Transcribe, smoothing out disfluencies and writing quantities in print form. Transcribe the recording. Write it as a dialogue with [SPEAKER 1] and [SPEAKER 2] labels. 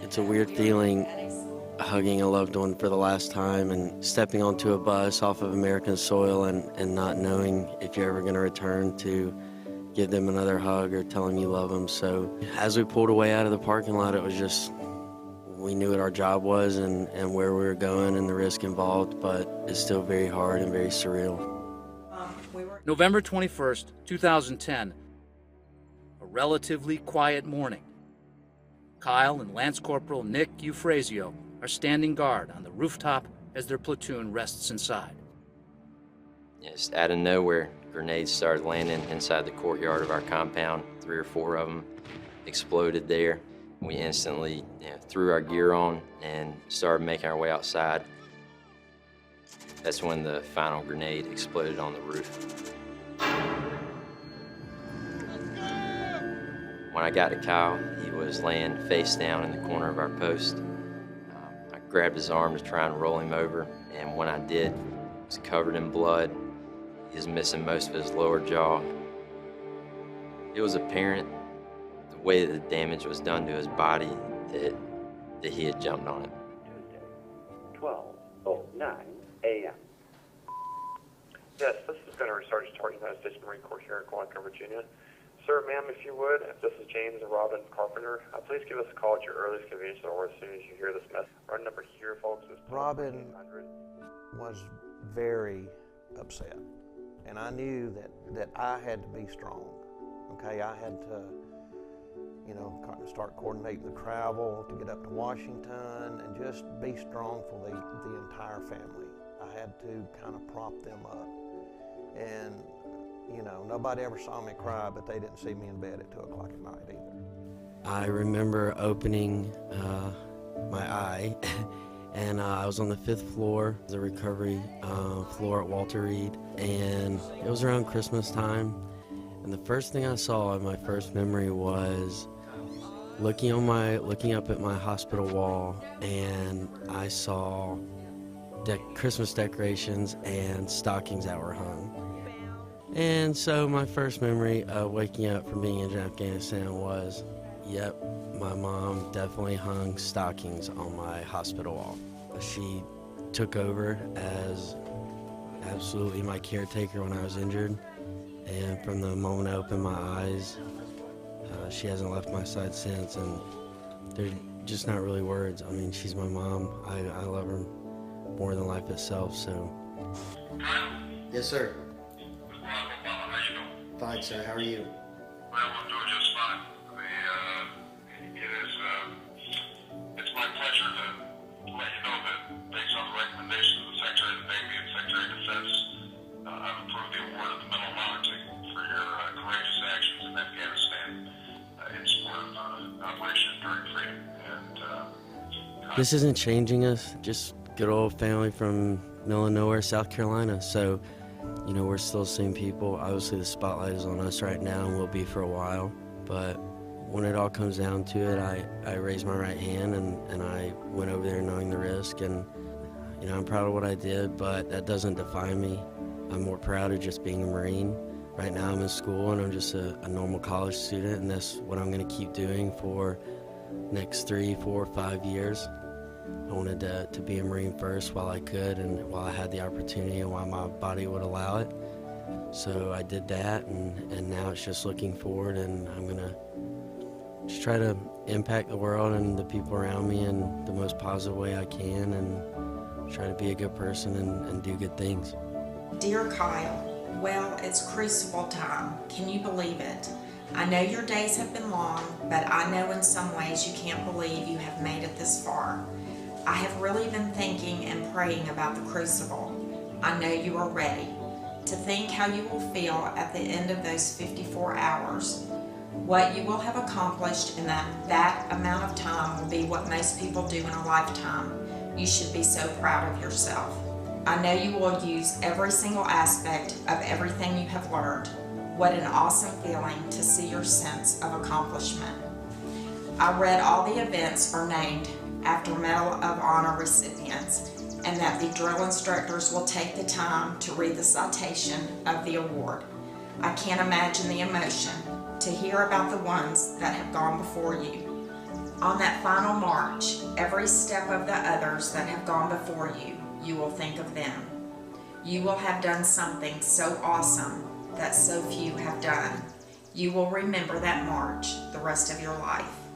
[SPEAKER 1] It's a weird feeling hugging a loved one for the last time and stepping onto a bus off of American soil and not knowing if you're ever going to return to give them another hug or tell them you love them. So as we pulled away out of the parking lot, it was just, we knew what our job was and where we were going and the risk involved, but it's still very hard and very surreal.
[SPEAKER 2] November 21st, 2010, a relatively quiet morning. Kyle and Lance Corporal Nick Eufrasio are standing guard on the rooftop as their platoon rests inside.
[SPEAKER 3] Just out of nowhere, grenades started landing inside the courtyard of our compound. 3 or 4 of them exploded there. We instantly threw our gear on and started making our way outside. That's when the final grenade exploded on the roof. When I got to Kyle, he was laying face down in the corner of our post. I grabbed his arm to try and roll him over, and when I did, he was covered in blood. He was missing most of his lower jaw. It was apparent, the way that the damage was done to his body, that he had jumped on it.
[SPEAKER 4] Tuesday, 12:09 a.m. Yes, this is Gunnery Sergeant United States Marine Corps here in Quantico, Virginia. Sir, ma'am, if you would, if this is James and Robin Carpenter, please give us a call at your earliest convenience or as soon as you hear this message. Our number here, folks, is
[SPEAKER 5] Robin was very upset, and I knew that I had to be strong. Okay, I had to, start coordinating the travel to get up to Washington and just be strong for the entire family. I had to kind of prop them up, and nobody ever saw me cry, but they didn't see me in bed at 2 o'clock at night either.
[SPEAKER 1] I remember opening my eye and I was on the 5th floor, the recovery floor at Walter Reed, and it was around Christmas time. And the first thing I saw in my first memory was looking up at my hospital wall, and I saw Christmas decorations and stockings that were hung. And so my first memory of waking up from being in Afghanistan was, yep, my mom definitely hung stockings on my hospital wall. She took over as absolutely my caretaker when I was injured, and from the moment I opened my eyes, she hasn't left my side since, and they're just not really words. I mean, she's my mom. I love her more than life itself, so.
[SPEAKER 6] Yes, sir. Fine, sir. How are you?
[SPEAKER 7] Well, I'm doing just fine. It's my pleasure to let you know that based on the recommendations of the Secretary of the Navy and Secretary of Defense, I've approved the award of the Medal of Honor for your courageous actions in Afghanistan in support of Operation Enduring Freedom. And
[SPEAKER 1] this isn't changing us, just good old family from middle of nowhere, South Carolina. So, we're still the same people. Obviously, the spotlight is on us right now and will be for a while. But when it all comes down to it, I raised my right hand and I went over there knowing the risk. And, I'm proud of what I did, but that doesn't define me. I'm more proud of just being a Marine. Right now, I'm in school and I'm just a normal college student, and that's what I'm going to keep doing for next 3, 4, 5 years. I wanted to be a Marine first while I could and while I had the opportunity and while my body would allow it. So I did that, and now it's just looking forward, and I'm going to just try to impact the world and the people around me in the most positive way I can, and try to be a good person and do good things.
[SPEAKER 8] Dear Kyle, well, it's crucible time. Can you believe it? I know your days have been long, but I know in some ways you can't believe you have made it this far. I have really been thinking and praying about the crucible. I know you are ready. To think how you will feel at the end of those 54 hours. What you will have accomplished in that amount of time will be what most people do in a lifetime. You should be so proud of yourself. I know you will use every single aspect of everything you have learned. What an awesome feeling to see your sense of accomplishment. I read all the events are named after Medal of Honor recipients, and that the drill instructors will take the time to read the citation of the award. I can't imagine the emotion to hear about the ones that have gone before you. On that final march, every step of the others that have gone before you, you will think of them. You will have done something so awesome that so few have done. You will remember that march the rest of your life.